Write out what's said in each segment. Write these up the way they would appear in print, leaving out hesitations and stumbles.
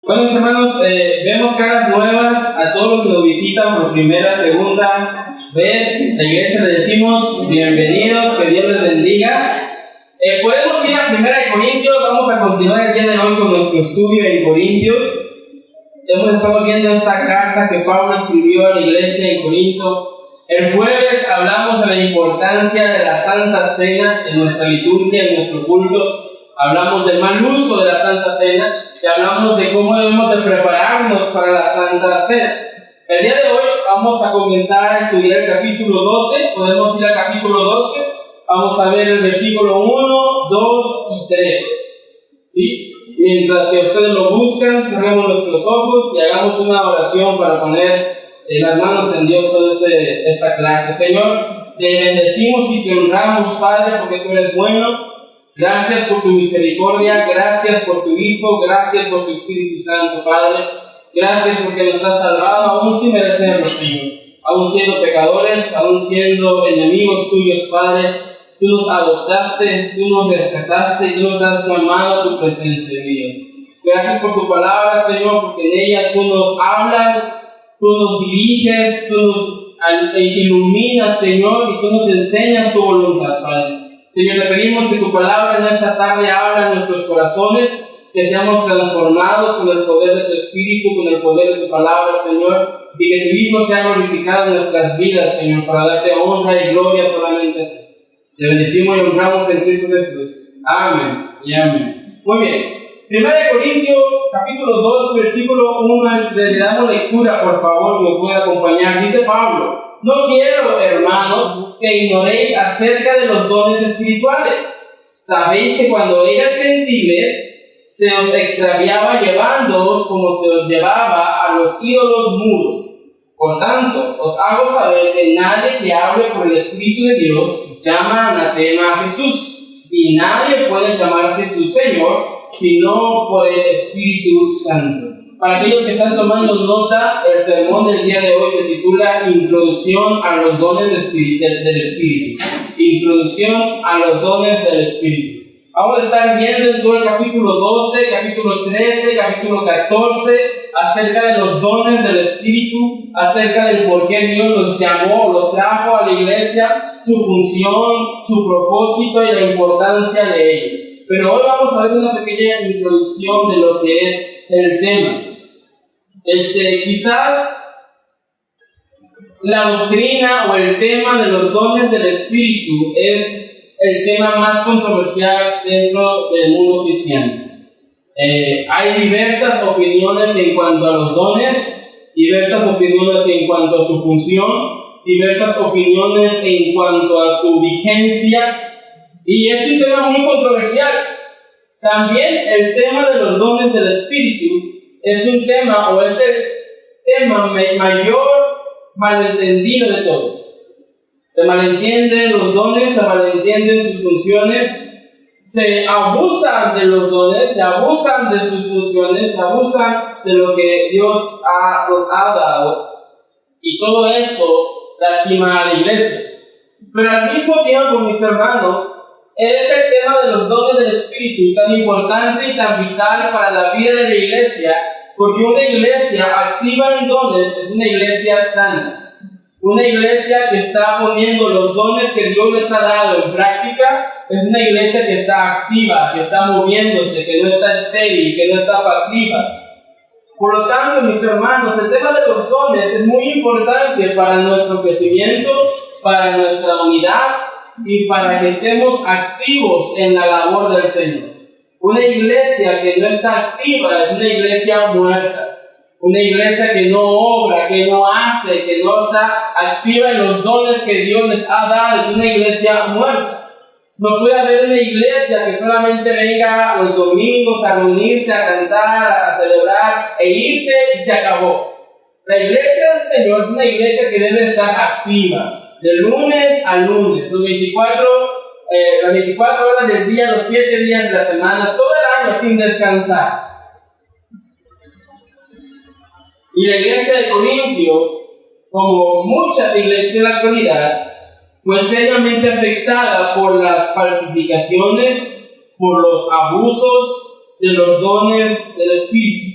Bueno, mis hermanos, vemos caras nuevas a todos los que nos visitan por primera, segunda vez. La iglesia le decimos bienvenidos, que Dios les bendiga. Podemos ir a 1 Corintios, vamos a continuar el día de hoy con nuestro estudio en Corintios. Hemos estado viendo esta carta que Pablo escribió a la iglesia en Corinto. El jueves hablamos de la importancia de la Santa Cena en nuestra liturgia, en nuestro culto. Hablamos del mal uso de la Santa Cena y hablamos de cómo debemos de prepararnos para la Santa Cena. El día de hoy vamos a comenzar a estudiar el capítulo 12. Podemos ir al capítulo 12. Vamos a ver el versículo 1, 2 y 3. ¿Sí? Mientras que ustedes lo buscan, cerremos nuestros ojos y hagamos una oración para poner las manos en Dios toda esta clase. Señor, te bendecimos y te honramos, Padre, porque tú eres bueno. Gracias por tu misericordia, gracias por tu Hijo, gracias por tu Espíritu Santo, Padre. Gracias porque nos has salvado, aún sin merecerlo, Señor. Aún siendo pecadores, aún siendo enemigos tuyos, Padre. Tú nos adoptaste, tú nos rescataste y tú nos has llamado a tu presencia, Dios. Gracias por tu palabra, Señor, porque en ella tú nos hablas, tú nos diriges, tú nos iluminas, Señor, y tú nos enseñas tu voluntad, Padre. Señor, te pedimos que tu palabra en esta tarde habla en nuestros corazones, que seamos transformados con el poder de tu Espíritu, con el poder de tu palabra, Señor, y que tu Hijo sea glorificado en nuestras vidas, Señor, para darte honra y gloria solamente a ti. Te bendecimos y honramos en Cristo Jesús. Amén y amén. Muy bien. 1 Corintios, capítulo 2, versículo 1, le damos lectura, por favor, si me puede acompañar. Dice Pablo: no quiero, hermanos, que ignoréis acerca de los dones espirituales. Sabéis que cuando erais gentiles, se os extraviaba llevándoos como se os llevaba a los ídolos mudos. Por tanto, os hago saber que nadie que hable por el Espíritu de Dios llama anatema a Jesús, y nadie puede llamar a Jesús Señor, sino por el Espíritu Santo. Para aquellos que están tomando nota, el sermón del día de hoy se titula Introducción a los dones del Espíritu. Introducción a los dones del Espíritu. Vamos a estar viendo en todo el capítulo 12, capítulo 13, capítulo 14, acerca de los dones del Espíritu, acerca del por qué Dios los llamó, los trajo a la iglesia, su función, su propósito y la importancia de ellos. Pero hoy vamos a ver una pequeña introducción de lo que es el tema. Quizás la doctrina o el tema de los dones del Espíritu es el tema más controversial dentro del mundo cristiano. Hay diversas opiniones en cuanto a los dones, diversas opiniones en cuanto a su función, diversas opiniones en cuanto a su vigencia, y es un tema muy controversial. También el tema de los dones del Espíritu es un tema, o es el tema mayor malentendido de todos. Se malentienden los dones, se malentienden sus funciones, se abusan de los dones, se abusan de sus funciones, se abusan de lo que Dios nos ha dado. Y todo esto lastima a la iglesia. Pero al mismo tiempo, mis hermanos, es el tema de los dones del Espíritu tan importante y tan vital para la vida de la iglesia, porque una iglesia activa en dones es una iglesia sana. Una iglesia que está poniendo los dones que Dios les ha dado en práctica es una iglesia que está activa, que está moviéndose, que no está estéril, que no está pasiva. Por lo tanto, mis hermanos, el tema de los dones es muy importante para nuestro crecimiento, para nuestra unidad y para que estemos activos en la labor del Señor. Una iglesia que no está activa es una iglesia muerta. Una iglesia que no obra, que no hace, que no está activa en los dones que Dios les ha dado, es una iglesia muerta. No puede haber una iglesia que solamente venga los domingos a reunirse, a cantar, a celebrar e irse y se acabó. La iglesia del Señor es una iglesia que debe estar activa, de lunes a lunes, las 24 horas del día, los 7 días de la semana, todo el año sin descansar. Y la iglesia de Corintios, como muchas iglesias en la actualidad, fue seriamente afectada por las falsificaciones, por los abusos de los dones del Espíritu.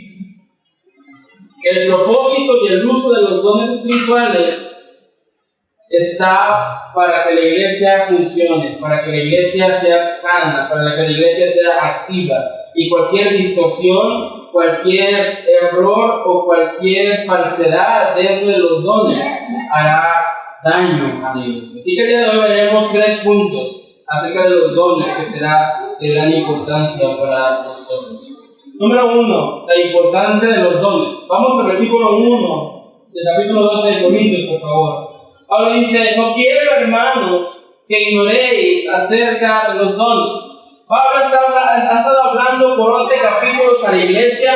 El propósito y el uso de los dones espirituales está para que la iglesia funcione, para que la iglesia sea sana, para que la iglesia sea activa. Y cualquier distorsión, cualquier error o cualquier falsedad dentro de los dones hará daño a la iglesia. Así que el día de hoy veremos 3 puntos acerca de los dones que será de gran importancia para nosotros. Número 1, la importancia de los dones. Vamos al versículo 1 del capítulo 12 de Corintios, por favor. Pablo dice: no quiero, hermanos, que ignoréis acerca de los dones. Pablo ha estado hablando por 11 capítulos a la iglesia,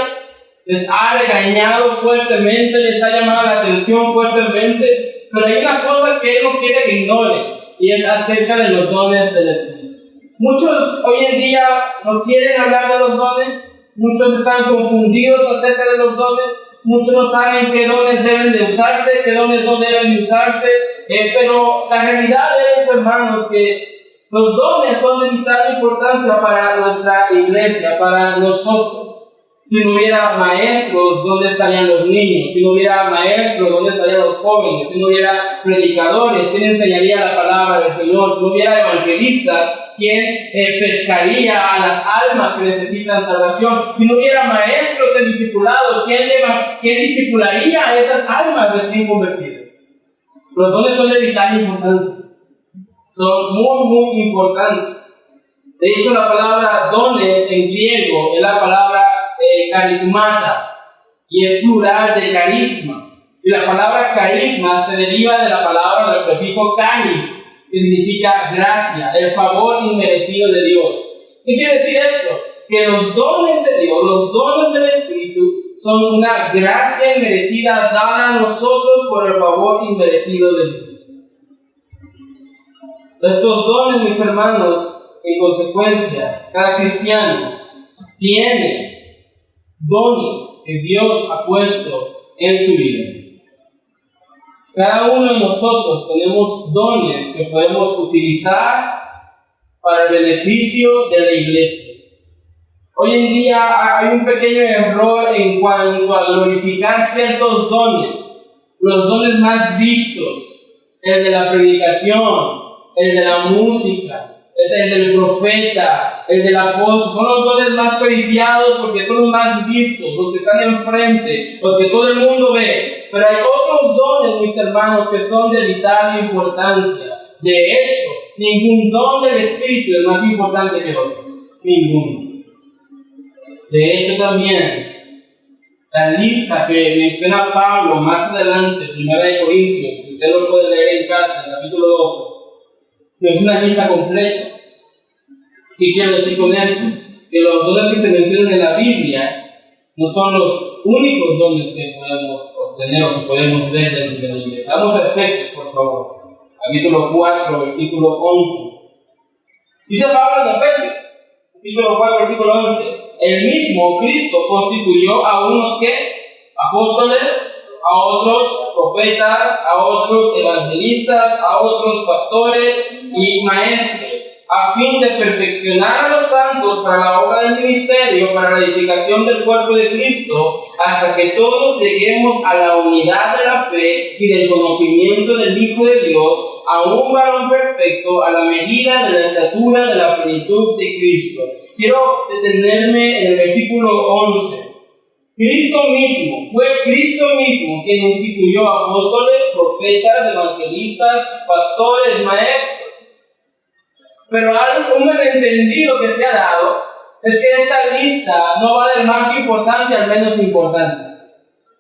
les ha regañado fuertemente, les ha llamado la atención fuertemente, pero hay una cosa que él no quiere que ignoren, y es acerca de los dones del Espíritu. Muchos hoy en día no quieren hablar de los dones, muchos están confundidos acerca de los dones, muchos no saben qué dones deben de usarse, qué dones no deben de usarse, pero la realidad es, hermanos, que los dones son de vital importancia para nuestra iglesia, para nosotros. Si no hubiera maestros, ¿dónde estarían los niños? Si no hubiera maestros, ¿dónde estarían los jóvenes? Si no hubiera predicadores, ¿quién enseñaría la palabra del Señor? Si no hubiera evangelistas, ¿quién pescaría a las almas que necesitan salvación? Si no hubiera maestros en discipulado, ¿quién discipularía a esas almas recién convertidas? Los dones son de vital importancia. Son muy, muy importantes. De hecho, la palabra dones en griego es la palabra carismata, y es plural de carisma. Y la palabra carisma se deriva de la palabra del prefijo caris, que significa gracia, el favor inmerecido de Dios. ¿Qué quiere decir esto? Que los dones de Dios, los dones del Espíritu, son una gracia inmerecida dada a nosotros por el favor inmerecido de Dios. Estos dones, mis hermanos, en consecuencia, cada cristiano tiene dones que Dios ha puesto en su vida. Cada uno de nosotros tenemos dones que podemos utilizar para el beneficio de la iglesia. Hoy en día hay un pequeño error en cuanto a glorificar ciertos dones. Los dones más vistos, el de la predicación, el de la música, el del profeta, el del apóstol, son los dones más preciados porque son los más vistos, los que están enfrente, los que todo el mundo ve. Pero hay otros dones, mis hermanos, que son de vital importancia. De hecho, ningún don del Espíritu es más importante que otro. Ninguno. De hecho, también, la lista que menciona Pablo más adelante, 1 Corintios, usted lo puede leer en casa, en el capítulo 12, no es una lista completa. ¿Qué quiero decir con esto? Que los dones que se mencionan en la Biblia no son los únicos dones que podemos obtener o que podemos ver dentro de la iglesia. Vamos a Efesios, por favor. Capítulo 4, versículo 11. Dice Pablo en Efesios, capítulo 4, versículo 11. El mismo Cristo constituyó a unos que apóstoles, a otros profetas, a otros evangelistas, a otros pastores y maestros, a fin de perfeccionar a los santos para la obra del ministerio, para la edificación del cuerpo de Cristo, hasta que todos lleguemos a la unidad de la fe y del conocimiento del Hijo de Dios, a un varón perfecto, a la medida de la estatura de la plenitud de Cristo. Quiero detenerme en el versículo 11. Fue Cristo mismo quien instituyó apóstoles, profetas, evangelistas, pastores, maestros. Pero un malentendido que se ha dado es que esta lista no va del más importante al menos importante.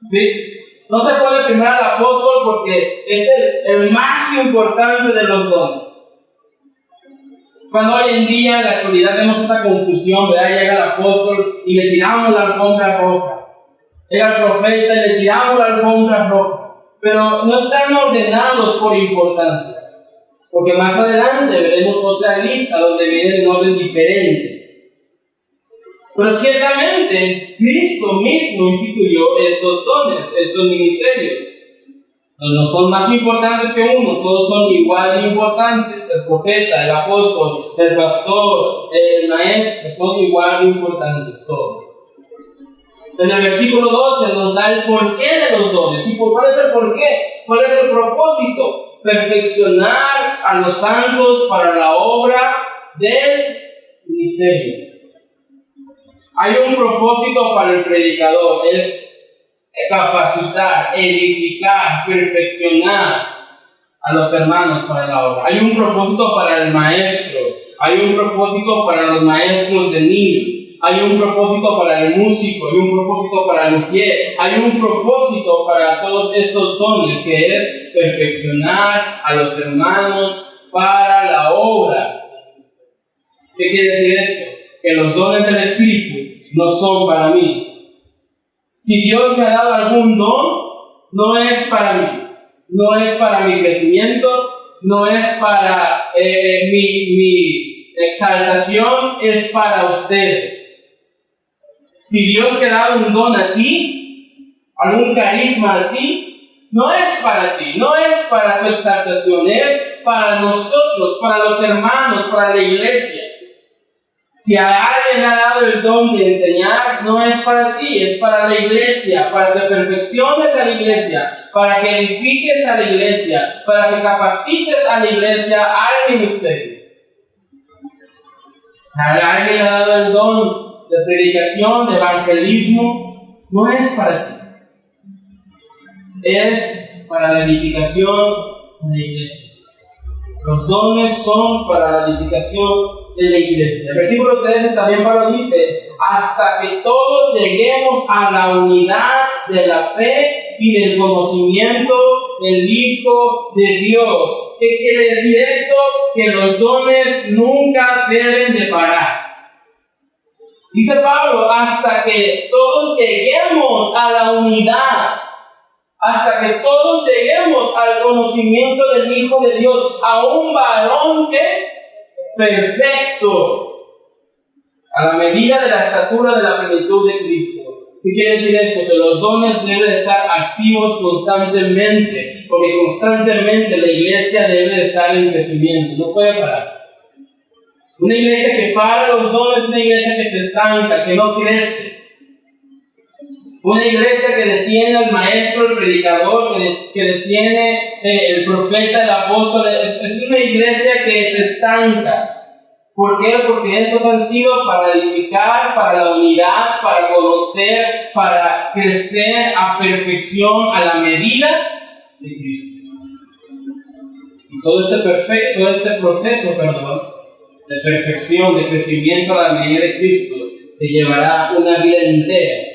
¿Sí? No se pone primero al apóstol porque es el más importante de los dones. Cuando hoy en día, en la actualidad, vemos esta confusión, ¿verdad? Llega el apóstol y le tiramos la alfombra roja. Llega el profeta y le tiramos la alfombra roja. Pero no están ordenados por importancia. Porque más adelante veremos otra lista donde viene en orden diferente. Pero ciertamente, Cristo mismo instituyó estos dones, estos ministerios. No son más importantes que uno, todos son igual de importantes. El profeta, el apóstol, el pastor, el maestro, son igual de importantes todos. En el versículo 12 nos da el porqué de los dones. ¿Y cuál es el porqué? ¿Cuál es el propósito? Perfeccionar a los santos para la obra del ministerio. Hay un propósito para el predicador, es capacitar, edificar, perfeccionar a los hermanos para la obra. Hay un propósito para el maestro, hay un propósito para los maestros de niños, hay un propósito para el músico, hay un propósito para el mujer, hay un propósito para todos estos dones, que es perfeccionar a los hermanos para la obra. ¿Qué quiere decir esto? Que los dones del Espíritu no son para mí. Si Dios me ha dado algún don, no es para mí, no es para mi crecimiento, no es para mi exaltación, es para ustedes. Si Dios te ha dado un don a ti, algún carisma a ti, no es para ti, no es para tu exaltación, es para nosotros, para los hermanos, para la iglesia. Si a alguien le ha dado el don de enseñar, no es para ti, es para la iglesia, para que perfecciones a la iglesia, para que edifiques a la iglesia, para que capacites a la iglesia, a alguien ministerio. A alguien le ha dado el don de predicación, de evangelismo, no es para ti. Es para la edificación de la iglesia. Los dones son para la edificación de la iglesia. El versículo 13 también Pablo dice: hasta que todos lleguemos a la unidad de la fe y del conocimiento del Hijo de Dios. ¿Qué quiere decir esto? Que los dones nunca deben de parar. Dice Pablo, hasta que todos lleguemos a la unidad, hasta que todos lleguemos al conocimiento del Hijo de Dios, a un varón que perfecto, a la medida de la estatura de la plenitud de Cristo. ¿Qué quiere decir eso? Que los dones deben estar activos constantemente, porque constantemente la iglesia debe estar en crecimiento, no puede parar. Una iglesia que para los dones es una iglesia que se estanca, que no crece. Una iglesia que detiene al maestro, el predicador, que detiene el profeta, el apóstol, es una iglesia que se estanca. ¿Por qué? Porque estos han sido para edificar, para la unidad, para conocer, para crecer a perfección, a la medida de Cristo. Y todo este proceso, de perfección, de crecimiento a la medida de Cristo, se llevará una vida entera.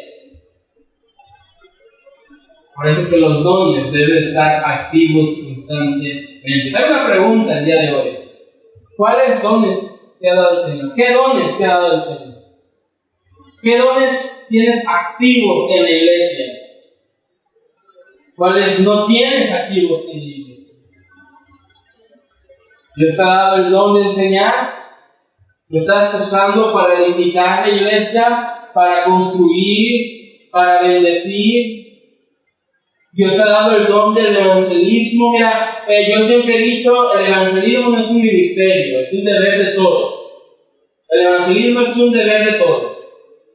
Por eso es que los dones deben estar activos constantemente. Hay una pregunta el día de hoy. ¿Cuáles dones te ha dado el Señor? ¿Qué dones te ha dado el Señor? ¿Qué dones tienes activos en la iglesia? ¿Cuáles no tienes activos en la iglesia? ¿Dios te ha dado el don de enseñar? ¿Lo estás usando para edificar la iglesia? ¿Para construir? ¿Para bendecir? Dios te ha dado el don del evangelismo. Mira, yo siempre he dicho, el evangelismo no es un ministerio, es un deber de todos. El evangelismo es un deber de todos.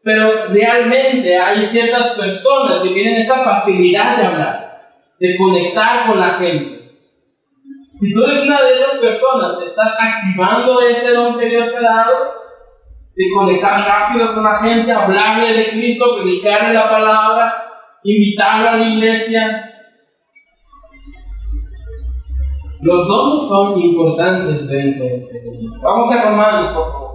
Pero realmente hay ciertas personas que tienen esa facilidad de hablar, de conectar con la gente. Si tú eres una de esas personas, ¿estás activando ese don que Dios te ha dado? De conectar rápido con la gente, hablarle de Cristo, predicarle la palabra, invitarlo a la iglesia. Los dones son importantes dentro de la iglesia. Vamos a Romanos, por favor.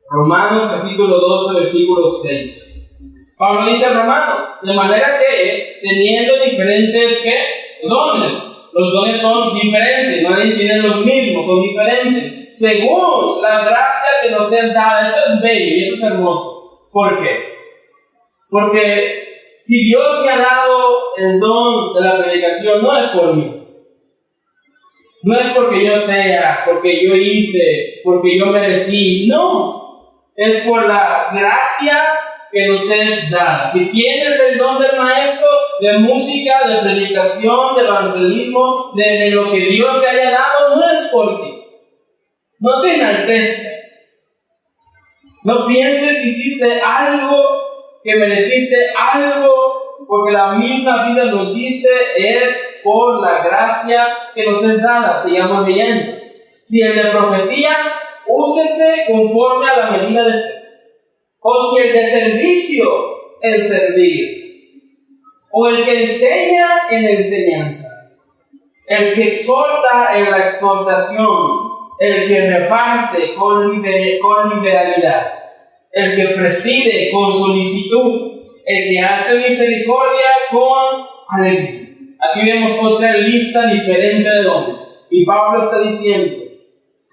Romanos capítulo 12, versículo 6. Pablo dice a Romanos: de manera que, teniendo diferentes dones, los dones son diferentes, nadie tiene los mismos, son diferentes, según la gracia que nos es dada. Esto es bello y esto es hermoso. ¿Por qué? Porque si Dios me ha dado el don de la predicación, no es por mí. No es porque yo sea, porque yo hice, porque yo merecí. No. Es por la gracia que nos es dada. Si tienes el don del maestro, de música, de predicación, de evangelismo, de lo que Dios te haya dado, no es por ti. No te enaltezcas. No pienses que hiciste algo que mereciste algo, porque la misma Biblia nos dice, es por la gracia que nos es dada. Sigamos leyendo. Si el de profecía, úsese conforme a la medida de fe. O si el de servicio, el servir. O el que enseña, en enseñanza. El que exhorta, en la exhortación. El que reparte con liberalidad. El que preside con solicitud. El que hace misericordia con alegría. Aquí vemos otra lista diferente de dones. Y Pablo está diciendo,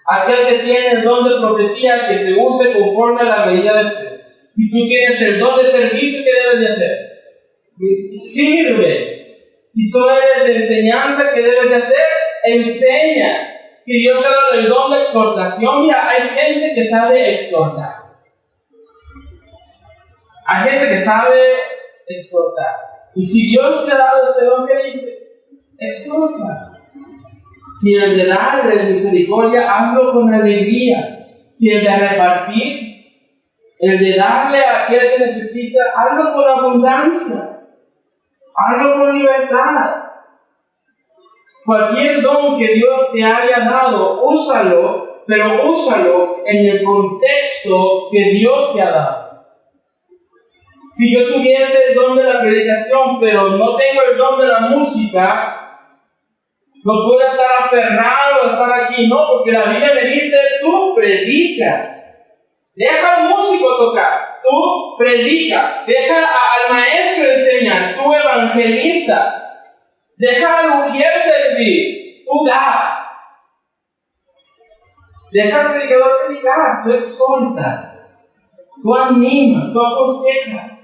aquel que tiene el don de profecía, que se use conforme a la medida de fe. Si tú tienes el don de servicio, ¿qué debes de hacer? Sirve. Si tú eres de enseñanza, ¿qué debes de hacer? Enseña. Si Dios te ha dado el don de exhortación, mira, hay gente que sabe exhortar. Hay gente que sabe exhortar. Y si Dios te ha dado ese don, ¿qué dice? Exhorta. Si el de dar de misericordia, hazlo con alegría. Si el de repartir, el de darle a aquel que necesita, hazlo con abundancia. Hazlo con libertad. Cualquier don que Dios te haya dado, úsalo, pero úsalo en el contexto que Dios te ha dado. Si yo tuviese el don de la predicación, pero no tengo el don de la música, no puedo estar aferrado a estar aquí, no, porque la Biblia me dice, tú predica. Deja al músico tocar, tú predica. Deja al maestro enseñar, tú evangeliza. Deja al mujer servir, tú da. Deja al predicador predicar, tú exhorta, tú anima, tú aconseja.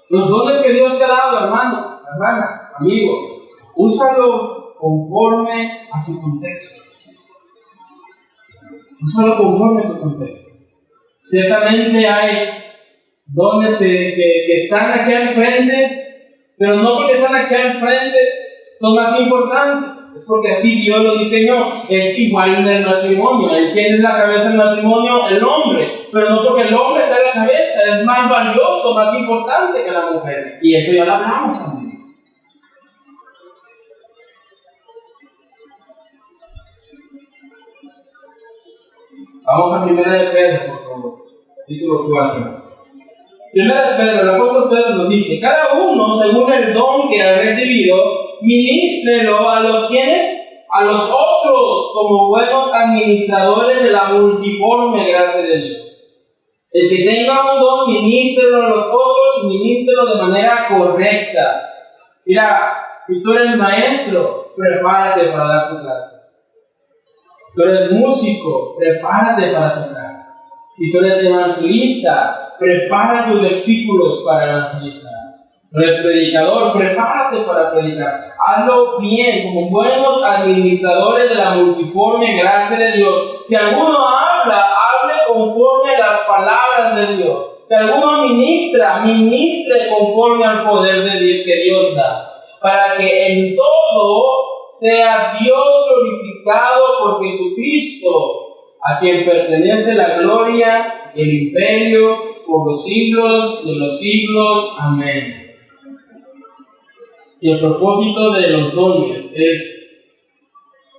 Los dones que Dios te ha dado, hermano, hermana, amigo, úsalo conforme a su contexto. Úsalo conforme a tu contexto. Ciertamente hay dones que están aquí al frente, pero no porque están aquí al frente son más importantes. Es porque así Dios lo diseñó. Es igual en el matrimonio. El quien es la cabeza del matrimonio, el hombre. Pero no porque el hombre sea la cabeza, es más valioso, más importante que la mujer. Y eso ya lo hablamos también. Vamos a 1 de Pedro, por favor. Capítulo 4. 1 de Pedro, el apóstol Pedro nos dice, cada uno, según el don que ha recibido, ministrelo a los quienes, a los otros, como buenos administradores de la multiforme gracia de Dios. El que tenga un don, ministrelo a los otros, ministrelo de manera correcta. Mira, si tú eres maestro, prepárate para dar tu clase. Si tú eres músico, prepárate para tocar. Si tú eres evangelista, prepara tus versículos para evangelizar. Si tú eres predicador, prepárate para predicar. Hazlo bien, como buenos administradores de la multiforme gracia de Dios. Si alguno habla, hable conforme a las palabras de Dios. Si alguno ministra, ministre conforme al poder que Dios da. Para que en todo sea Dios glorificado por Jesucristo, a quien pertenece la gloria y el imperio por los siglos de los siglos. Amén. Y el propósito de los dones es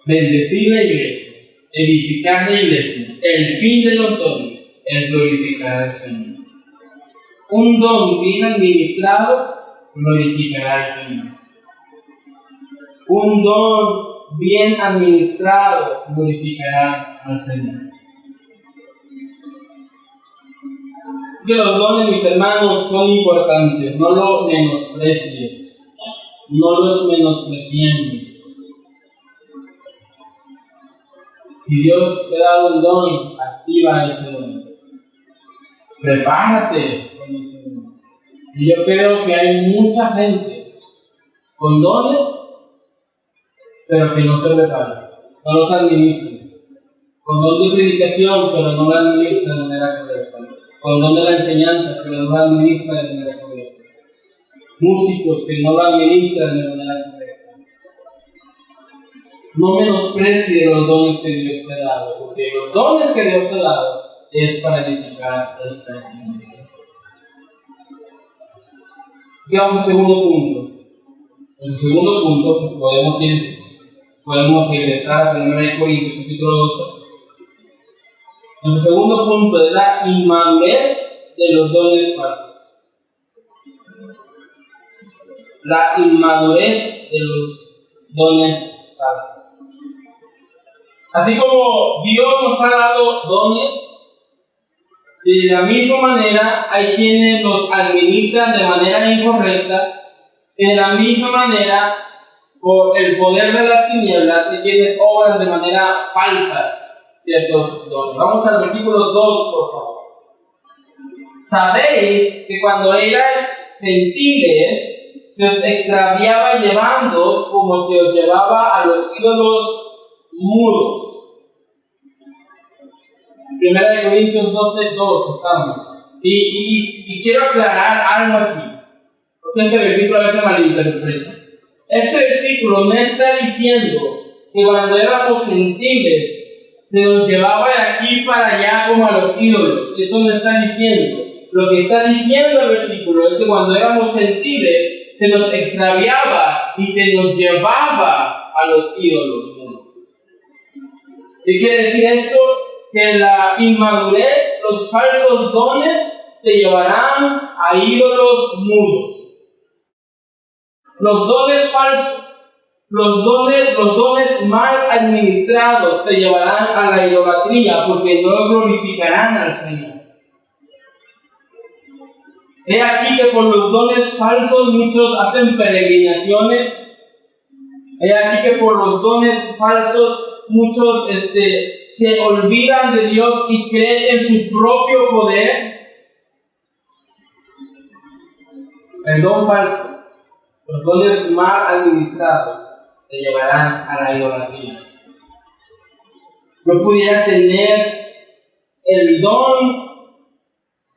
bendecir la iglesia, edificar la iglesia. El fin de los dones es glorificar al Señor. Un don bien administrado glorificará al Señor. Un don bien administrado glorificará al Señor. Así que los dones, mis hermanos, son importantes. No los menosprecies. No los menospreciemos. Si Dios te da un don, activa ese don. Prepárate con ese don. Y yo creo que hay mucha gente con dones, pero que no se preparan, no los administran. Con don de predicación, pero no lo administran de manera correcta. Con don de la enseñanza, pero no lo administran de manera correcta. Músicos que no lo administran de manera correcta. No menosprecie los dones que Dios te ha dado, porque los dones que Dios te ha dado es para edificar esta iglesia. Así que vamos al segundo punto. El segundo punto, pues podemos regresar a 1 Corintios capítulo 12. El segundo punto es la inmadurez de los dones falsos. La inmadurez de los dones falsos. Así como Dios nos ha dado dones, de la misma manera hay quienes los administran de manera incorrecta. De la misma manera, por el poder de las tinieblas, hay quienes obran de manera falsa ciertos dones. Vamos al versículo 2, por favor. Sabéis que cuando erais gentiles, se os extraviaba llevándoos como se os llevaba a los ídolos mudos. 1 Corintios 12, 2 estamos. Y quiero aclarar algo aquí. Porque este versículo a veces malinterpreta. Este versículo no está diciendo que cuando éramos gentiles se nos llevaba de aquí para allá como a los ídolos. Eso no está diciendo. Lo que está diciendo el versículo es que cuando éramos gentiles se nos extraviaba y se nos llevaba a los ídolos. ¿Qué quiere decir esto? Que la inmadurez, los falsos dones te llevarán a ídolos mudos. Los dones falsos, los dones mal administrados te llevarán a la idolatría porque no glorificarán al Señor. He aquí que por los dones falsos muchos hacen peregrinaciones. He aquí que por los dones falsos muchos se olvidan de Dios y creen en su propio poder. El don falso, los dones mal administrados te llevarán a la idolatría. No pudiera tener el don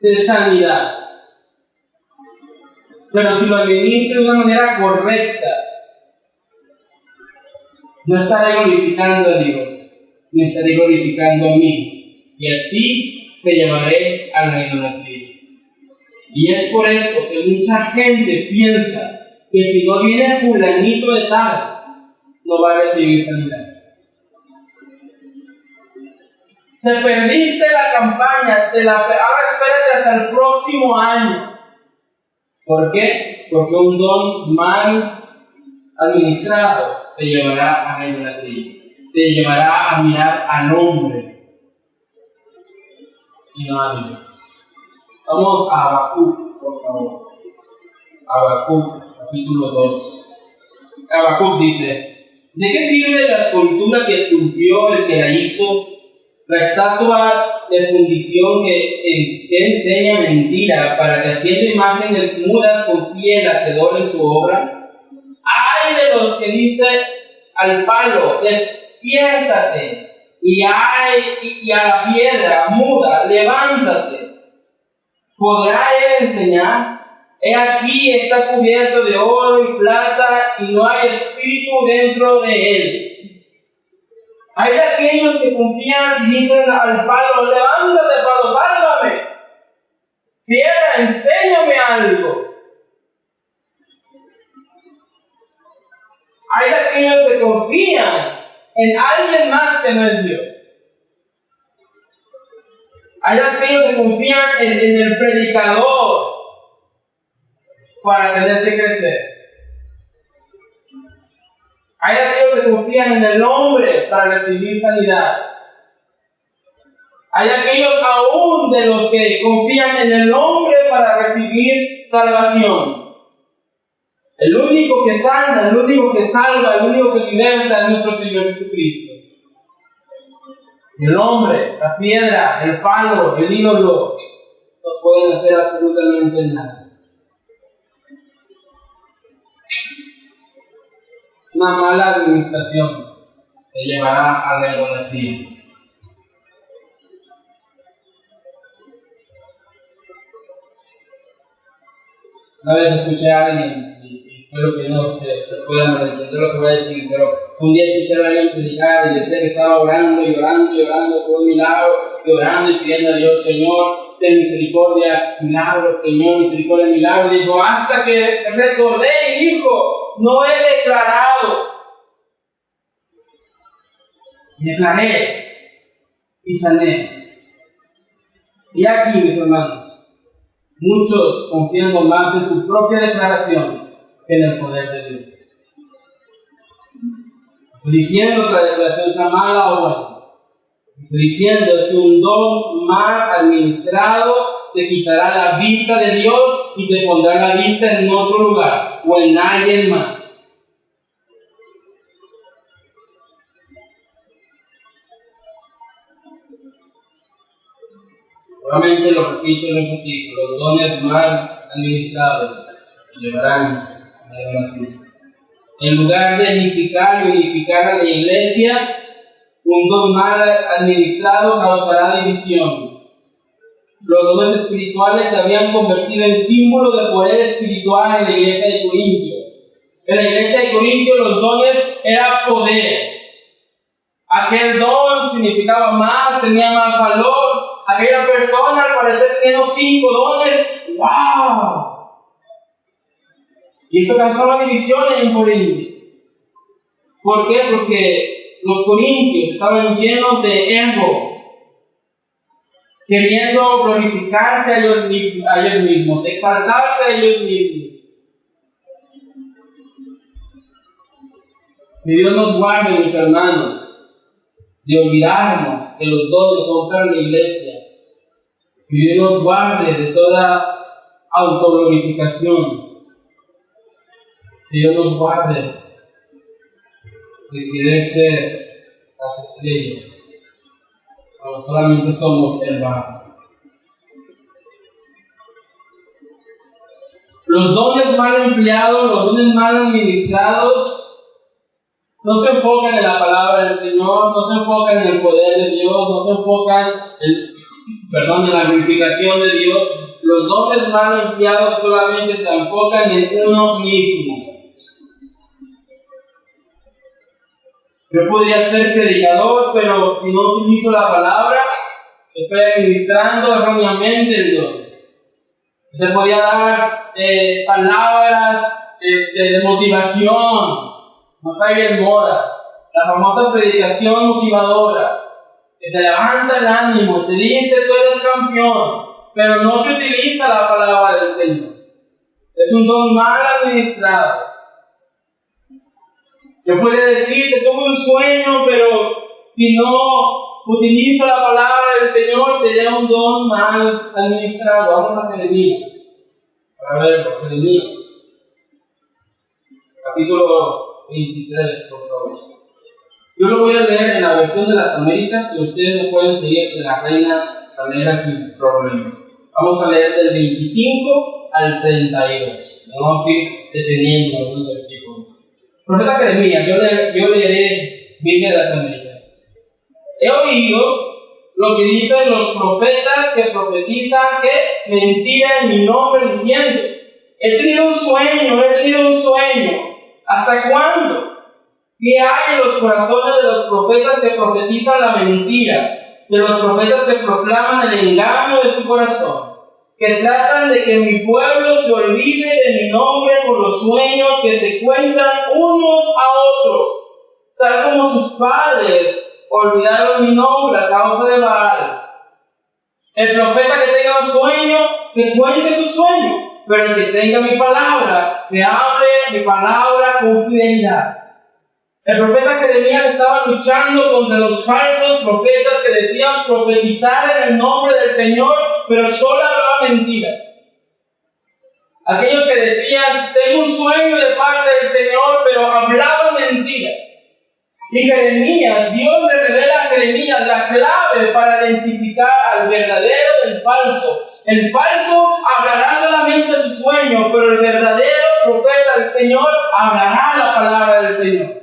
de sanidad, pero si lo administro de una manera correcta, no estaré glorificando a Dios, ni estaré glorificando a mí, y a ti te llevaré a la idolatría. Y es por eso que mucha gente piensa que si no viene fulanito de tal, no va a recibir sanidad. Te perdiste la campaña, ahora espérate hasta el próximo año. ¿Por qué? Porque un don mal administrado te llevará a la idolatría, te llevará a mirar al hombre y no a Dios. Vamos a Habacuc, por favor. Habacuc, capítulo 2. Habacuc dice: ¿de qué sirve la escultura que esculpió el que la hizo? La estatua de fundición que enseña mentira para que haciendo imágenes mudas confíe el hacedor en su obra. ¡Ay de los que dicen al palo, despiértate! Y a la piedra muda, levántate. ¿Podrá él enseñar? He aquí está cubierto de oro y plata y no hay espíritu dentro de él. Hay de aquellos que confían y dicen al palo, levántate palo, sálvame. Piedra, enséñame algo. Hay de aquellos que confían en alguien más que no es Dios. Hay de aquellos que confían en el predicador para tener que crecer. Hay de aquellos que confían en el hombre para recibir sanidad. Hay aquellos aún de los que confían en el hombre para recibir salvación. El único que sana, el único que salva, el único que liberta es nuestro Señor Jesucristo. El hombre, la piedra, el palo, el ídolo, no pueden hacer absolutamente nada. Una mala administración te llevará a la idolatría. Una vez escuché a alguien, y espero que no se pueda malentender lo que voy a decir, pero un día escuché a alguien predicar y decía que estaba orando, llorando por un milagro, y orando y pidiendo a Dios, Señor, ten misericordia, milagros, Señor, misericordia, milagros. Dijo, hasta que recordé y dijo, no he declarado. Declaré y sané. Y aquí, mis hermanos, muchos confiando más en su propia declaración que en el poder de Dios. Estoy diciendo que la declaración sea mala o buena. Estoy diciendo es un don mal administrado, te quitará la vista de Dios y te pondrá la vista en otro lugar o en alguien más. Nuevamente lo repito y lo repito, los dones mal administrados llevarán a la vida. En lugar de edificar y unificar a la iglesia, un don mal administrado causará división. Los dones espirituales se habían convertido en símbolo de poder espiritual en la iglesia de Corintio. En la iglesia de Corintio los dones era poder. Aquel don significaba más, tenía más valor. Aquella persona al parecer tenía 5 dones. ¡Wow! Y eso causaba divisiones en Corintio. ¿Por qué? Porque los corintios estaban llenos de ego, queriendo glorificarse a ellos mismos, exaltarse a ellos mismos. Que Dios nos guarde, mis hermanos, de olvidarnos que los dones son para la iglesia. Que Dios nos guarde de toda autoglorificación. Que Dios nos guarde de querer ser las estrellas, cuando solamente somos el barro. Los dones mal empleados, los dones mal administrados, no se enfocan en la palabra del Señor, no se enfocan en el poder de Dios, no se enfocan en la glorificación de Dios. Los dones mal empleados solamente se enfocan en uno mismo. Yo podría ser predicador, pero si no utilizo la palabra, estoy administrando erróneamente el don. Te podía dar palabras de motivación. Mosaic Mora, la famosa predicación motivadora, que te levanta el ánimo, te dice tú eres campeón, pero no se utiliza la palabra del Señor. Es un don mal administrado. Yo podría decir que tuve un sueño, pero si no utilizo la palabra del Señor, sería un don mal administrado. Vamos a Jeremías, para verlo, Jeremías, capítulo 23, por favor. Yo lo voy a leer en la versión de las Américas y ustedes lo pueden seguir en la Reina Valera sin problema. Vamos a leer del 25 al 32. Vamos a ir deteniendo algunos versículos. Profeta Jeremías, yo leeré Biblia de las Américas. He oído lo que dicen los profetas que profetizan que mentira en mi nombre diciendo: he tenido un sueño. ¿Hasta cuándo? ¿Qué hay en los corazones de los profetas que profetizan la mentira? De los profetas que proclaman el engaño de su corazón, que tratan de que mi pueblo se olvide de mi nombre por los sueños que se cuentan unos a otros, tal como sus padres olvidaron mi nombre a causa de Baal. El profeta que tenga un sueño, que cuente su sueño, pero el que tenga mi palabra, que hable mi palabra con fidelidad. El profeta Jeremías estaba luchando contra los falsos profetas que decían profetizar en el nombre del Señor, pero solo hablaban mentiras. Aquellos que decían, tengo un sueño de parte del Señor, pero hablaban mentiras. Y Jeremías, Dios le revela a Jeremías la clave para identificar al verdadero del falso. El falso hablará solamente su sueño, pero el verdadero profeta del Señor hablará la palabra del Señor.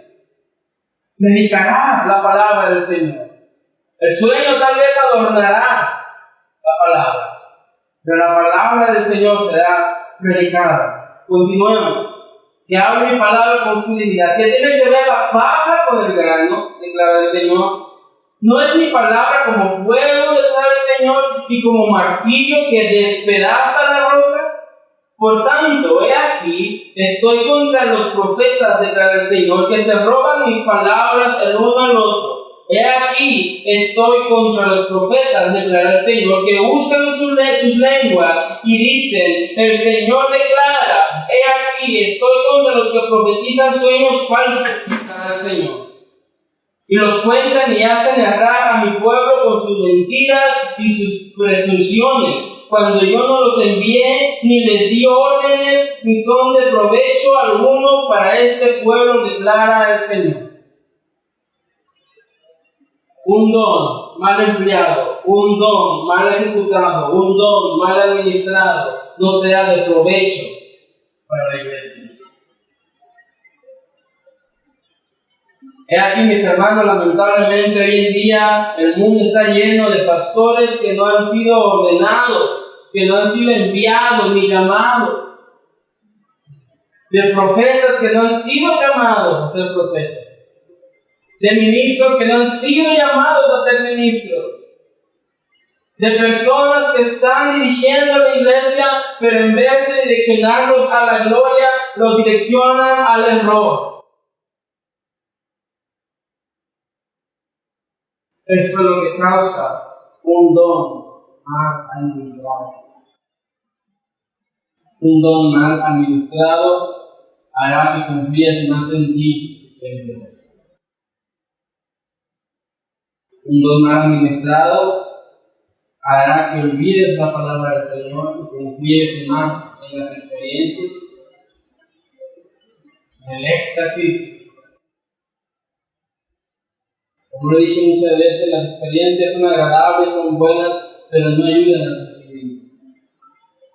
Predicará la palabra del Señor. El sueño tal vez adornará la palabra, pero la palabra del Señor será predicada. Continuemos. Que hable mi palabra con fidelidad. ¿Qué tiene que ver la paja con el grano? Declara el Señor. ¿No es mi palabra como fuego, declara el Señor, y como martillo que despedaza la roca? Por tanto, he aquí, estoy contra los profetas, declara el Señor, que se roban mis palabras el uno al otro. He aquí, estoy contra los profetas, declara el Señor, que usan sus lenguas y dicen, el Señor declara, he aquí, estoy contra los que profetizan sueños falsos, declara el Señor. Y los cuentan y hacen errar a mi pueblo con sus mentiras y sus presunciones, cuando yo no los envié, ni les di órdenes, ni son de provecho alguno para este pueblo, declara el Señor. Un don mal empleado, un don mal ejecutado, un don mal administrado, no sea de provecho para la iglesia. He aquí, mis hermanos, lamentablemente hoy en día el mundo está lleno de pastores que no han sido ordenados, que no han sido enviados ni llamados, de profetas que no han sido llamados a ser profetas, de ministros que no han sido llamados a ser ministros, de personas que están dirigiendo la iglesia, pero en vez de direccionarlos a la gloria, los direccionan al error. Eso es lo que causa un don mal administrado. Un don mal administrado hará que confíes más en ti que en Dios. Un don mal administrado hará que olvides la palabra del Señor y confíes más en las experiencias, en el éxtasis. Como lo he dicho muchas veces, las experiencias son agradables, son buenas, pero no ayudan al crecimiento.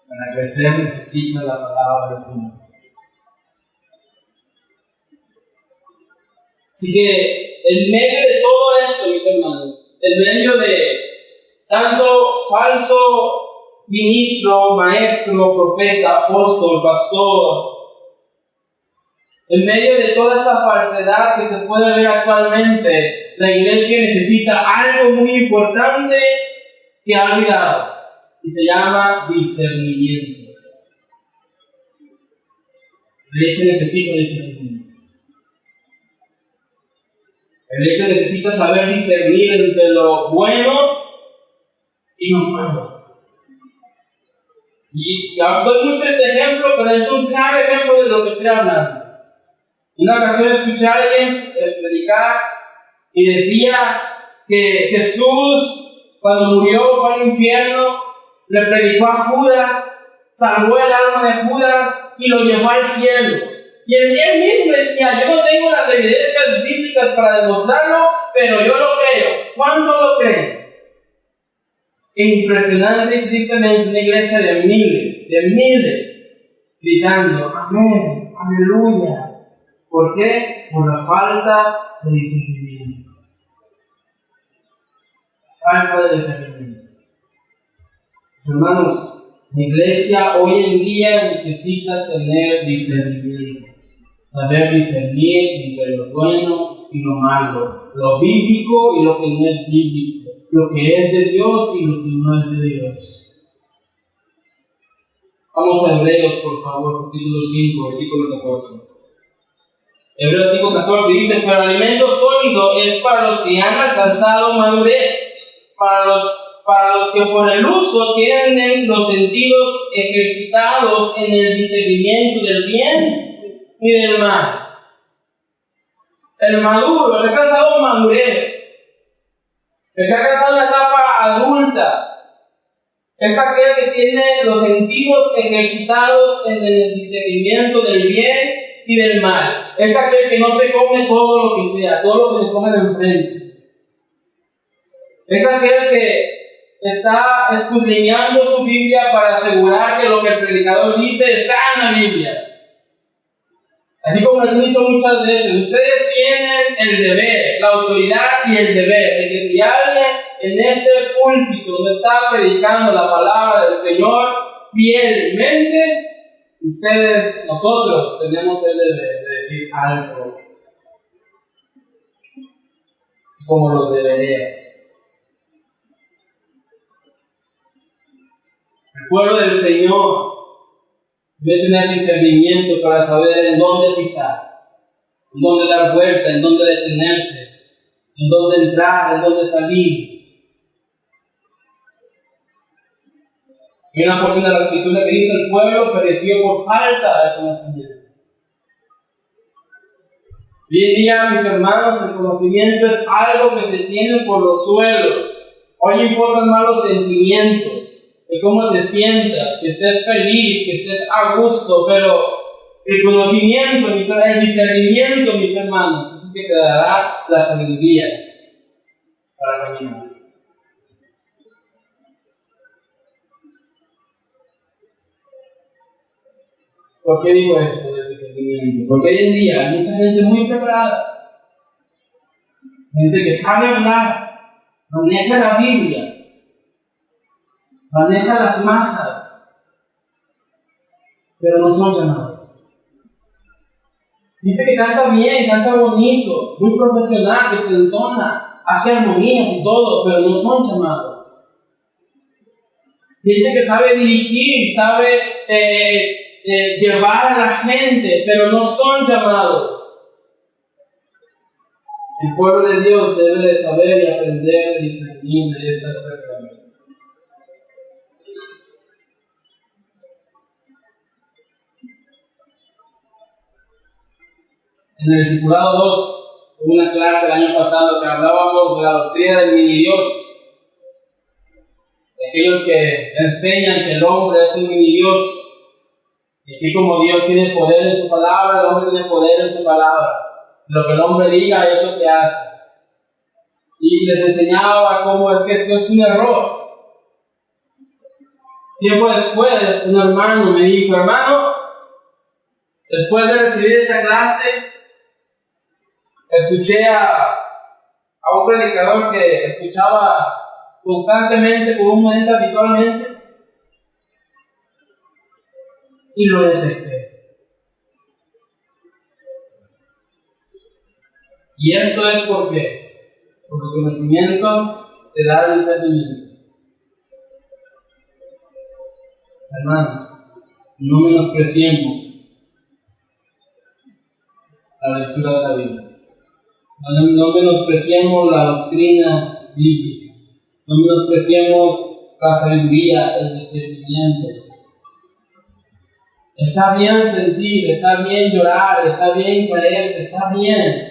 Para crecer necesitas la palabra del Señor. Así que, en medio de todo esto, mis hermanos, en medio de tanto falso ministro, maestro, profeta, apóstol, pastor, en medio de toda esta falsedad que se puede ver actualmente, la iglesia necesita algo muy importante que ha olvidado y se llama discernimiento. La iglesia necesita discernimiento. La iglesia necesita saber discernir entre lo bueno y lo malo. Y doy muchos ejemplos, pero es un claro ejemplo de lo que estoy hablando. Una ocasión escuché a alguien predicar y decía que Jesús, cuando murió, fue al infierno, le predicó a Judas, salvó el alma de Judas y lo llevó al cielo. Y él mismo decía, yo no tengo las evidencias bíblicas para demostrarlo, pero yo lo creo. ¿Cuándo lo creen? Impresionante y tristemente una iglesia de miles, gritando, amén, aleluya. ¿Por qué? Por la falta de discernimiento. Falta de discernimiento. Mis hermanos, la iglesia hoy en día necesita tener discernimiento. Saber discernir entre lo bueno y lo malo. Lo bíblico y lo que no es bíblico. Lo que es de Dios y lo que no es de Dios. Vamos a Hebreos, por favor, capítulo 5, versículo 14. Hebreos 5:14 dice, pero el alimento sólido es para los que han alcanzado madurez, para los que por el uso tienen los sentidos ejercitados en el discernimiento del bien y del mal. El maduro, el que ha alcanzado madurez, el que ha alcanzado una etapa adulta, es aquel que tiene los sentidos ejercitados en el discernimiento del bien y del mal. Es aquel que no se come todo lo que sea, todo lo que le pongan enfrente. Es aquel que está escudriñando su Biblia para asegurar que lo que el predicador dice está en la Biblia. Así como les he dicho muchas veces, ustedes tienen el deber, la autoridad y el deber de que si alguien en este púlpito no está predicando la palabra del Señor fielmente, nosotros tenemos el deber de decir algo como los debería. El pueblo del Señor debe tener discernimiento para saber en dónde pisar, en dónde dar vuelta, en dónde detenerse, en dónde entrar, en dónde salir. Hay una porción de la Escritura que dice: el pueblo pereció por falta de conocimiento. Hoy en día, mis hermanos, el conocimiento es algo que se tiene por los suelos. Hoy no importan más los sentimientos, de cómo te sientas, que estés feliz, que estés a gusto, pero el conocimiento, el discernimiento, mis hermanos, es el que te dará la sabiduría para caminar. ¿Por qué digo eso del discernimiento? Porque hoy en día hay mucha gente muy preparada, gente que sabe hablar, maneja la Biblia, maneja las masas, pero no son llamados. Gente que canta bien, canta bonito, muy profesional, que se entona, hace armonías y todo, pero no son llamados. Gente que sabe dirigir, sabe llevar a la gente, pero no son llamados. El pueblo de Dios debe de saber y aprender a discernir de estas personas. En el discipulado 2, hubo una clase el año pasado que hablábamos de la doctrina del mini Dios. De aquellos que enseñan que el hombre es un mini Dios. Y así como Dios tiene poder en su palabra, el hombre tiene poder en su palabra. Lo que el hombre diga, eso se hace. Y les enseñaba cómo es que eso es un error. Tiempo después, un hermano me dijo: hermano, después de recibir esta clase, escuché a un predicador que escuchaba constantemente, comúnmente, habitualmente, y lo detecté. Y eso es porque el conocimiento te da el discernimiento. Hermanos, no menospreciemos la lectura de la Biblia. No menospreciemos la doctrina bíblica. No menospreciemos la sabiduría, el discernimiento. Está bien sentir, está bien llorar, está bien caerse, está bien.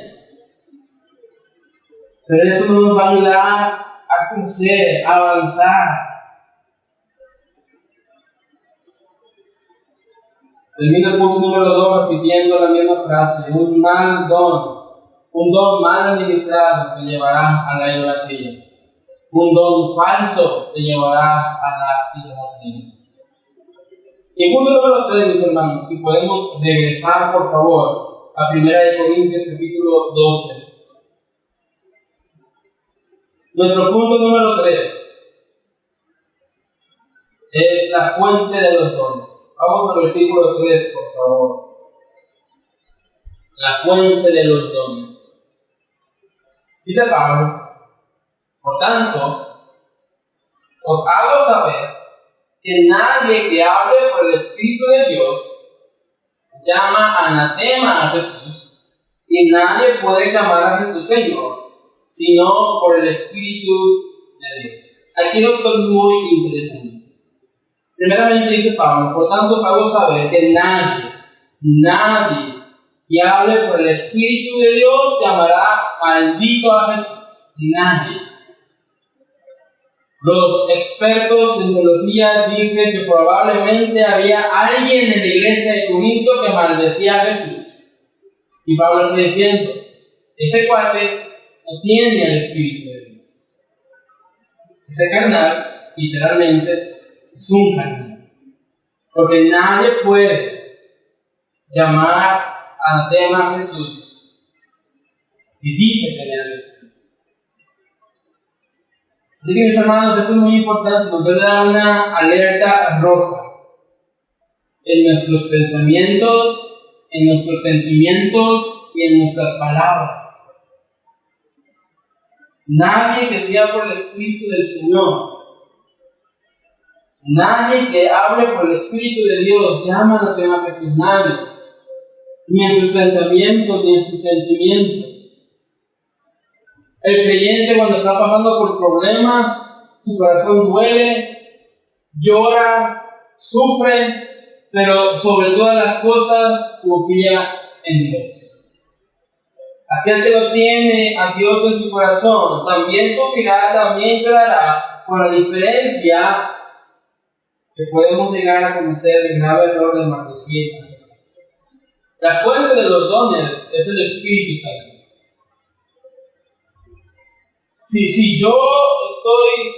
Pero eso no nos va a ayudar a crecer, a avanzar. Termino el punto número 2 repitiendo la misma frase: un don mal administrado te llevará a la idolatría. Un don falso te llevará a la idolatría. Y punto número 3, mis hermanos, si podemos regresar por favor a 1 Corintios capítulo 12. Nuestro punto número 3 es la fuente de los dones. Vamos al versículo 3, por favor. La fuente de los dones. Dice Pablo: por tanto, os hago saber que nadie que hable por el Espíritu de Dios llama anatema a Jesús, y nadie puede llamar a Jesús Señor, sino por el Espíritu de Dios. Aquí dos cosas muy interesantes. Primeramente dice Pablo: por tanto os hago saber que nadie que hable por el Espíritu de Dios llamará maldito a Jesús. Nadie. Los expertos en teología dicen que probablemente había alguien en la iglesia de Corinto que maldecía a Jesús. Y Pablo está diciendo: ese cuate no tiene el Espíritu de Dios. Ese carnal, literalmente, es un carnal. Porque nadie puede llamar anatema a Jesús si dice tener el Espíritu. Así que, mis hermanos, eso es muy importante, nos debe dar una alerta roja en nuestros pensamientos, en nuestros sentimientos y en nuestras palabras. Nadie que sea por el Espíritu del Señor, Nadie que hable por el Espíritu de Dios llama a tema Jesús. Nadie. Ni en sus pensamientos, ni en sus sentimientos. El creyente cuando está pasando por problemas, su corazón duele, llora, sufre, pero sobre todas las cosas confía en Dios. Aquel que lo tiene a Dios en su corazón también sufrirá, también llorará, con la diferencia que podemos llegar a cometer el grave error de maldecir a Jesús. La fuente de los dones es el Espíritu Santo. Si yo estoy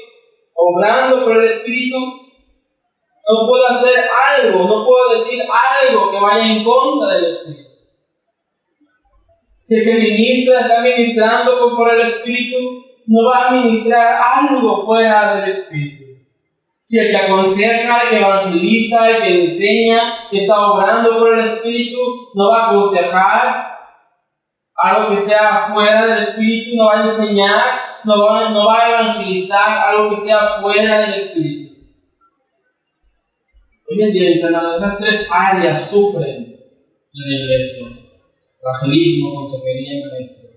obrando por el Espíritu, no puedo hacer algo, no puedo decir algo que vaya en contra del Espíritu. Si el que ministra está ministrando por el Espíritu, no va a ministrar algo fuera del Espíritu. Si el que aconseja, el que evangeliza, el que enseña, que está obrando por el Espíritu, no va a aconsejar algo que sea fuera del Espíritu, no va a enseñar, no va a evangelizar algo que sea fuera del Espíritu. Hoy en día, esas tres áreas sufren en la iglesia: evangelismo, consejería y maestros.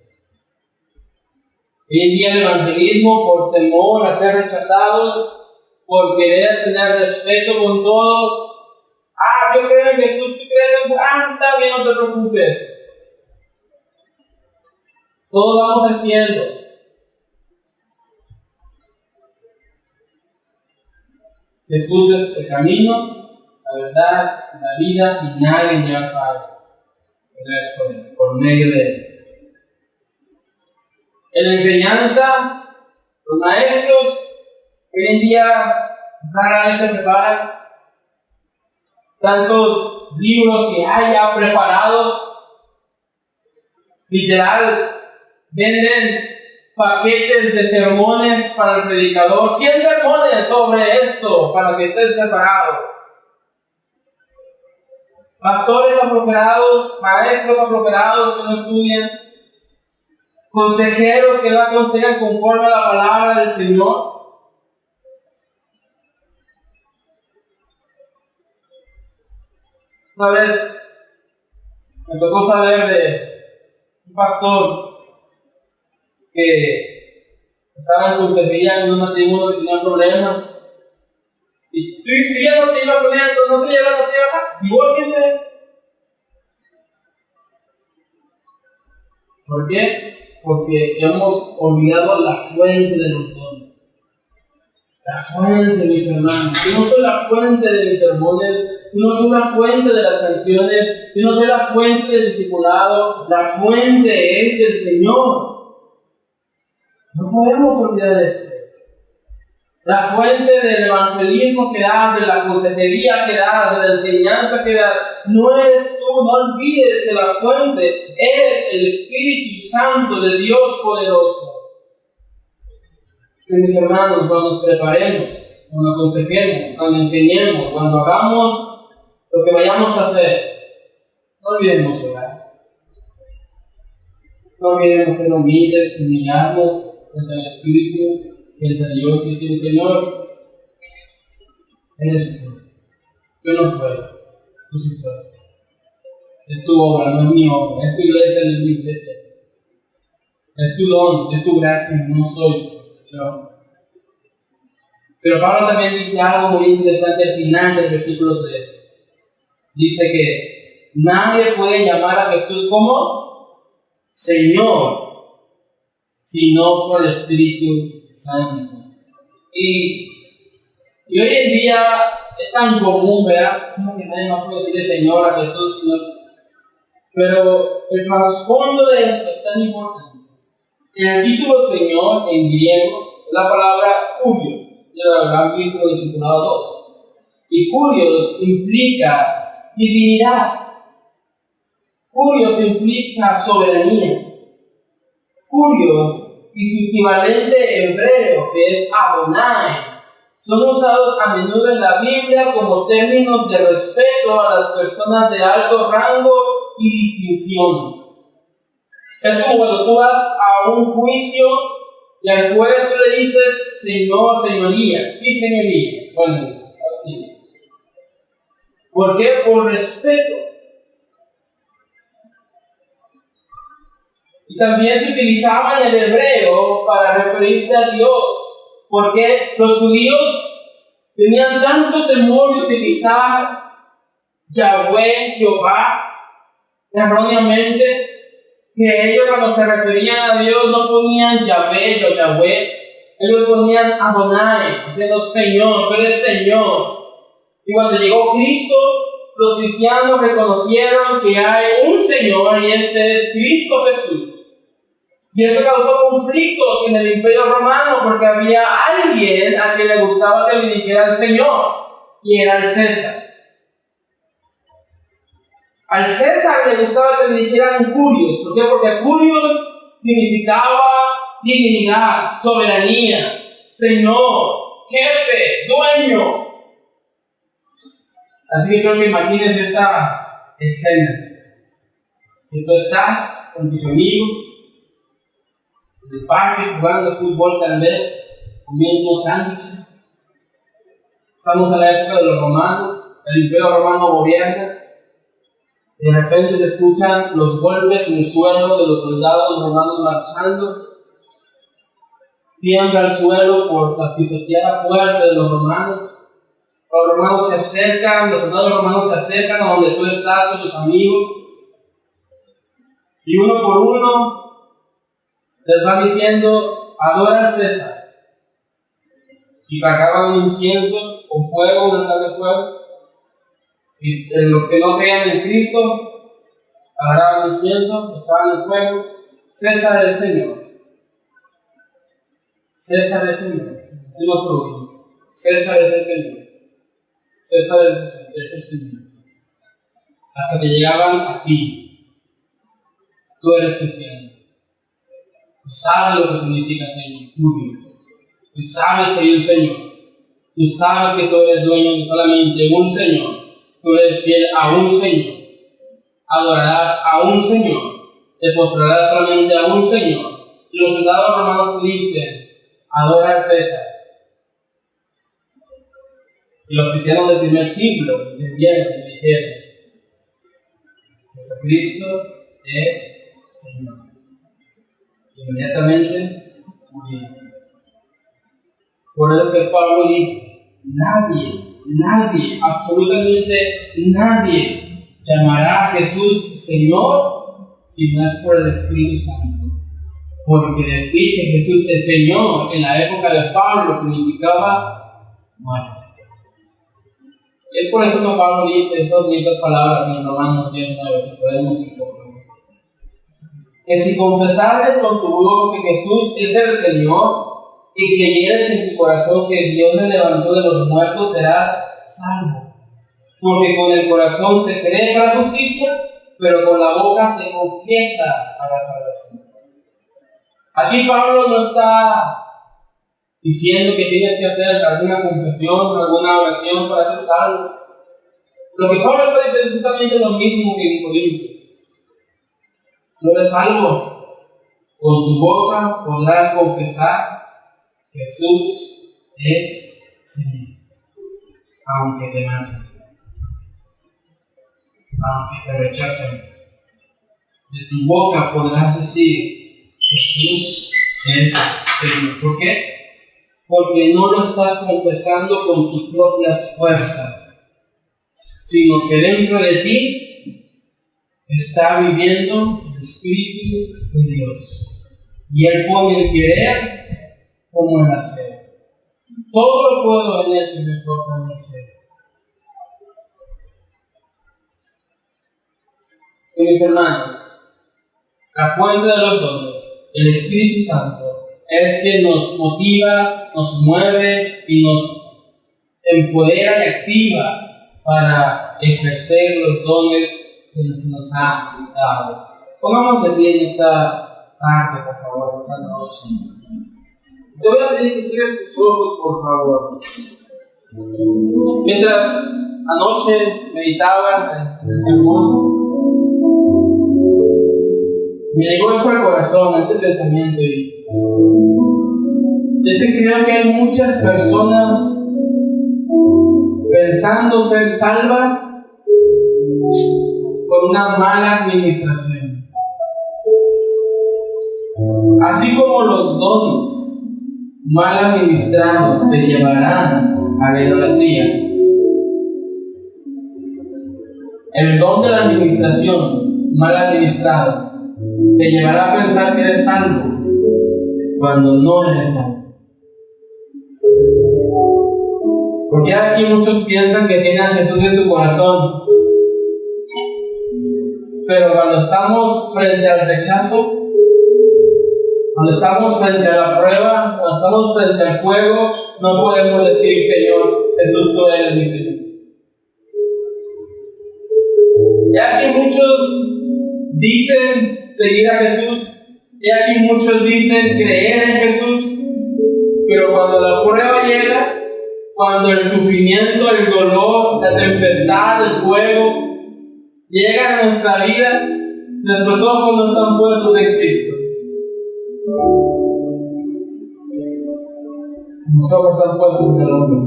Hoy en día el evangelismo, por temor a ser rechazados, por querer tener respeto con todos. Yo creo en Jesús, tú crees en... está bien, no te preocupes. Todos vamos al cielo. Jesús es el camino, la verdad, la vida, y nadie llega al Padre. Es por medio de Él. En la enseñanza, los maestros hoy en día rara vez se preparan. Tantos libros que hay ya preparados, literal, venden paquetes de sermones para el predicador, 100 sermones sobre esto para que estés preparado. Pastores aflojerados, maestros aflojerados que no estudian, consejeros que no aconsejan conforme a la palabra del Señor. Una vez me tocó saber de un pastor que estaba en consejería con un matrimonio que tenía problemas. Y tú ya no te ibas con él, no se llevan así, ¿verdad? Divórciense. ¿Por qué? Porque hemos olvidado la fuente de los dones. La fuente, mis hermanos. Yo no soy la fuente de mis sermones. Yo no soy la fuente de las canciones. Yo no soy la fuente del discipulado. La fuente es el Señor. No podemos olvidar esto. La fuente del evangelismo que das, de la consejería que das, de la enseñanza que das, no eres tú. No olvides que la fuente es el Espíritu Santo de Dios poderoso. Que mis hermanos, cuando nos preparemos, cuando aconsejemos, cuando enseñemos, cuando hagamos lo que vayamos a hacer, no olvidemos orar. No olvidemos ser humildes, humillarnos ante el Espíritu, ante Dios y decir: Señor, eres tú. Yo no puedo, tú sí puedes. Es tu obra, no es mi obra. Es tu iglesia, no es mi iglesia. Es tu don, es tu gracia, no soy yo. Pero Pablo también dice algo muy interesante al final del versículo 3. Dice que nadie puede llamar a Jesús como Señor, sino por el Espíritu Santo. Y hoy en día es tan común, ¿verdad? Como que nadie más puede decirle Señor a Jesús, ¿no? Pero el trasfondo de esto es tan importante. El título Señor en griego es la palabra Kurios. Ya lo habrán visto en el discipulado 2. Y Kurios implica divinidad. Kurios implica soberanía. Kurios y su equivalente hebreo, que es Adonai, son usados a menudo en la Biblia como términos de respeto a las personas de alto rango y distinción. Es como cuando tú vas a un juicio y al juez tú le dices Señor, señoría. Sí, señoría. Bueno, ¿Por qué? Por respeto. Y también se utilizaba en el hebreo para referirse a Dios, porque los judíos tenían tanto temor de utilizar Yahweh, Jehová, erróneamente, que ellos cuando se referían a Dios no ponían Yahvé o Yahweh, ellos ponían Adonai, diciendo Señor, tú eres Señor. Y cuando llegó Cristo, los cristianos reconocieron que hay un Señor y ese es Cristo Jesús. Y eso causó conflictos en el Imperio Romano porque había alguien a quien le gustaba que le dijera el Señor, y era el César. Al César le gustaba que le dijeran curios. ¿Por qué? Porque curios significaba divinidad, soberanía, Señor, jefe, dueño. Así que creo que imagines esta escena. Que tú estás con tus amigos en el parque jugando fútbol, tal vez comiendo unos sándwiches. Estamos en la época de los romanos, el Imperio Romano gobierna. De repente te escuchan los golpes en el suelo de los soldados romanos marchando. Tiembla el suelo por la pisoteada fuerte de los romanos. Los romanos se acercan, los soldados romanos se acercan a donde tú estás con tus amigos. Y uno por uno les va diciendo, adora al César. Y cargaban un incienso con fuego, un altar de fuego. Y los que no creían en Cristo, agarraban el incienso, echaban el fuego. César es el Señor. César es el Señor. César es el Señor. César es el Señor. Hasta que llegaban a ti. Tú eres cristiano. Tú sabes lo que significa Señor. Tú sabes que hay un Señor. Tú sabes que tú eres dueño de solamente un Señor. Tú eres fiel a un Señor. Adorarás a un Señor. Te postrarás solamente a un Señor. Y los soldados romanos dicen, adora al César. Y los cristianos del primer siglo entendieron y dijeron, Jesucristo es Señor. Inmediatamente murieron. Por eso que Pablo dice, nadie, absolutamente nadie llamará a Jesús Señor si no es por el Espíritu Santo. Porque decir que Jesús es Señor en la época de Pablo significaba muerte. Es por eso que Pablo dice esas bonitas palabras en Romanos 10:9, si podemos ir por favor. Que si confesares con tu boca que Jesús es el Señor y creyeres en tu corazón que Dios le levantó de los muertos, serás salvo. Porque con el corazón se cree para justicia, pero con la boca se confiesa para salvación. Aquí Pablo no está diciendo que tienes que hacer alguna confesión, alguna oración para ser salvo. Lo que Pablo está diciendo es justamente lo mismo que en Corintios. No eres salvo. Con tu boca podrás confesar que Jesús es Señor, aunque te maten, aunque te rechacen. De tu boca podrás decir Jesús es Señor. ¿Por qué? Porque no lo estás confesando con tus propias fuerzas, sino que dentro de ti está viviendo el Espíritu de Dios. Y Él pone el querer como el hacer. Todo lo puedo en Él que me fortalece. Mis hermanos, la fuente de los dones, el Espíritu Santo, es quien nos motiva, nos mueve y nos empodera y activa para ejercer los dones que se nos han dado. Pongamos de pie en esta tarde, por favor, esta noche. Te voy a pedir que cierres tus ojos, por favor. Mientras anoche meditaba en el sermón, me llegó esto al corazón, este pensamiento, y es que creo que hay muchas personas pensando ser salvas, por una mala administración. Así como los dones mal administrados te llevarán a la idolatría, el don de la administración mal administrado te llevará a pensar que eres salvo cuando no eres salvo. Porque aquí muchos piensan que tienen a Jesús en su corazón, pero cuando estamos frente al rechazo, cuando estamos frente a la prueba, cuando estamos frente al fuego, no podemos decir: Señor, Jesús, tú eres mi Señor. Y aquí muchos dicen seguir a Jesús, y aquí muchos dicen creer en Jesús, pero cuando la prueba llega, cuando el sufrimiento, el dolor, la tempestad, el fuego llegan a nuestra vida, nuestros ojos no están puestos en Cristo. Los ojos están puestos en el hombre,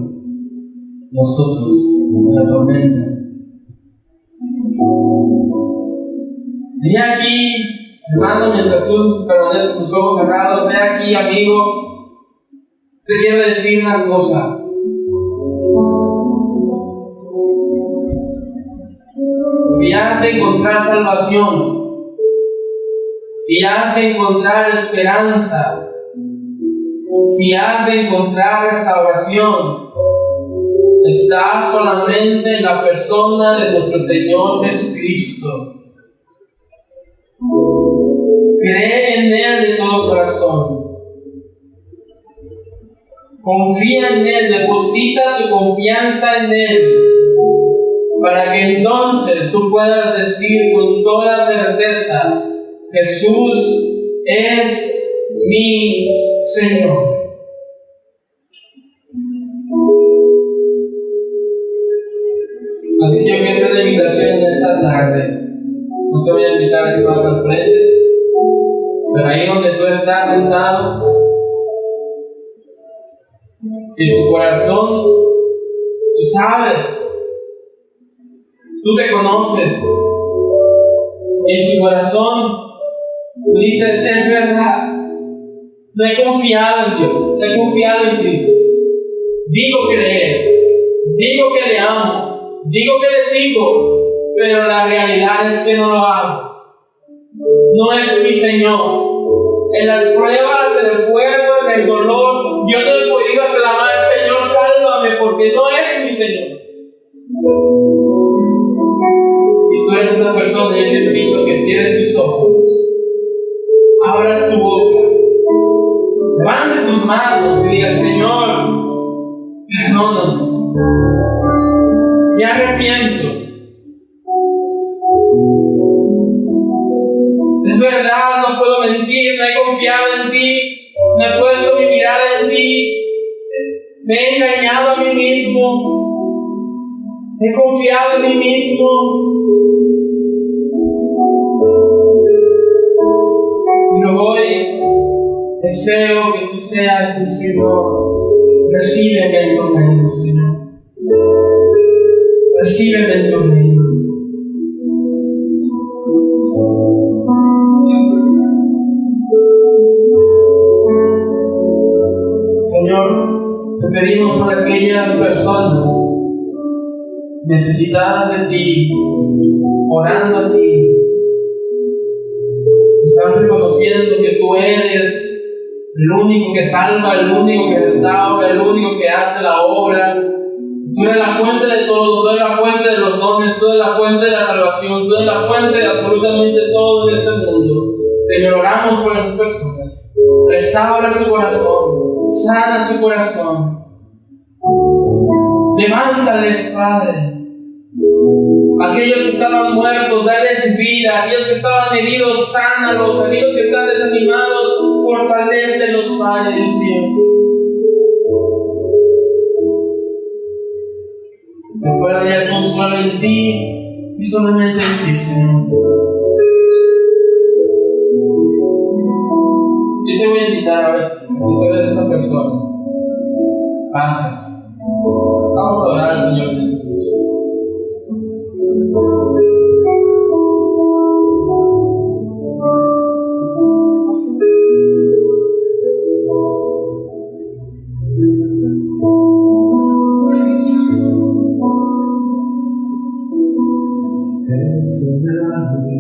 nosotros en la tormenta. Y aquí, hermano, mientras tú permaneces con tus ojos cerrados, aquí, amigo, te quiero decir una cosa. Si has de encontrar salvación, si has de encontrar esperanza, si has de encontrar restauración, está solamente en la persona de nuestro Señor Jesucristo. Cree en Él de todo corazón. Confía en Él, deposita tu confianza en Él, para que entonces tú puedas decir con toda certeza: Jesús es mi Señor. Así que yo quiero hacer una invitación en esta tarde. No te voy a invitar a que pases al frente, pero ahí donde tú estás sentado, si tu corazón, tú sabes, tú te conoces, y en tu corazón tú dices: es verdad, no he confiado en Dios, no he confiado en Cristo. Digo creer, digo que le amo, digo que le sigo, pero la realidad es que no lo hago. No es mi Señor. En las pruebas, en el fuego, en el dolor, yo no he podido aclamar: Señor, sálvame, porque no es mi Señor. Si tú eres esa persona, yo te invito que cierres tus ojos, abras tu boca, levantes tus manos y digas: Señor, perdóname, me arrepiento. Es verdad, no puedo mentir, no he confiado en ti, no he puesto mi mirada en ti, me he engañado a mí mismo, he confiado en mí mismo. Pero hoy deseo que tú seas mi Señor. Recíbeme en tu reino, Señor. Recíbeme en tu reino. Señor, te pedimos por aquellas personas necesitadas de ti, orando a ti, están reconociendo que tú eres el único que salva, el único que restaura, el único que hace la obra. Tú eres la fuente de todo, tú eres la fuente de los dones, tú eres la fuente de la salvación, tú eres la fuente de absolutamente todo en este mundo. Señor, oramos por las personas. Restaura su corazón, sana su corazón. Levántales, Padre. Aquellos que estaban muertos, dales vida. Aquellos que estaban heridos, sánalos. Aquellos que están desanimados, fortalécelos, Padre Dios mío. Que pueda hallar consuelo en ti y solamente en ti, Señor. Yo te voy a invitar a ver si tú eres esa persona. Pases. Vamos a orar al Señor en esta noche. enseñarme